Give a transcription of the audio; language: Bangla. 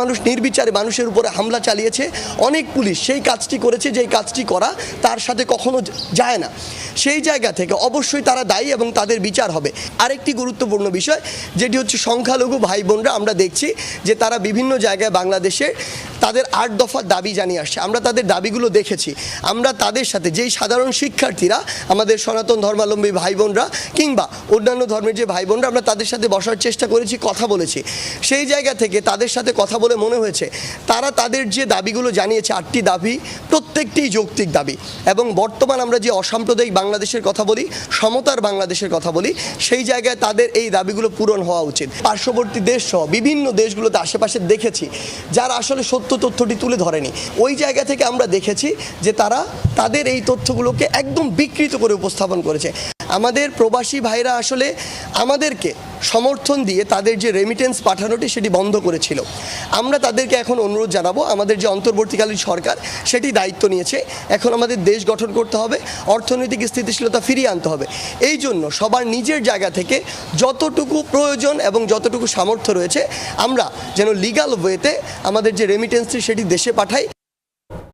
মানুষ নির্বিচারে মানুষের উপরে হামলা চালিয়েছে, অনেক পুলিশ সেই কাজটি করেছে যেই কাজটি করা তার সাথে কখনো যায় না। সেই জায়গা থেকে অবশ্যই তারা দায়ী এবং তাদের বিচার হবে। আরেকটি গুরুত্বপূর্ণ বিষয় যেটি হচ্ছে সংখ্যালঘু ভাই বোনরা, আমরা দেখছি যে তারা বিভিন্ন জায়গায় বাংলাদেশে তাদের 8 দফার দাবি জানিয়ে আসছে। আমরা তাদের দাবিগুলো দেখেছি। আমরা তাদের সাথে যেই সাধারণ শিক্ষার্থীরা, আমাদের সনাতন ধর্মাবলম্বী ভাই বোনরা কিংবা অন্যান্য ধর্মের যে ভাই বোনরা, আমরা তাদের সাথে বসার চেষ্টা করেছি, কথা বলেছি। সেই জায়গা থেকে তাদের সাথে কথা বলে মনে হয়েছে তারা তাদের যে দাবিগুলো জানিয়েছে 8টি দাবি প্রত্যেকটিই যৌক্তিক দাবি। এবং বর্তমান আমরা যে অসাম্প্রদায়িক বাংলাদেশের কথা বলি, সমতার বাংলাদেশের কথা বলি, সেই জায়গায় তাদের এই দাবিগুলো পূরণ হওয়া উচিত। পার্শ্ববর্তী দেশ সহ বিভিন্ন দেশগুলোতে আশেপাশে দেখেছি যারা আসলে সত্য তথ্যটি তুলে ধরেনি। ওই জায়গা থেকে আমরা দেখেছি যে তারা তাদের এই তথ্যগুলোকে একদম বিকৃত করে উপস্থাপন করেছে। আমাদের প্রবাসী ভাইরা আসলে আমাদেরকে সমর্থন দিয়ে তাদের যে রেমিটেন্স পাঠানোটি সেটি বন্ধ করেছিল। আমরা তাদেরকে এখন অনুরোধ জানাবো, আমাদের যে অন্তর্বর্তীকালীন সরকার সেটি দায়িত্ব নিয়েছে, এখন আমাদের দেশ গঠন করতে হবে, অর্থনৈতিক স্থিতিশীলতা ফিরিয়ে আনতে হবে। এই জন্য সবার নিজের জায়গা থেকে যতটুকু প্রয়োজন এবং যতটুকু সামর্থ্য রয়েছে আমরা যেন লিগ্যাল ওয়েতে আমাদের যে রেমিটেন্সটি সেটি দেশে পাঠাই।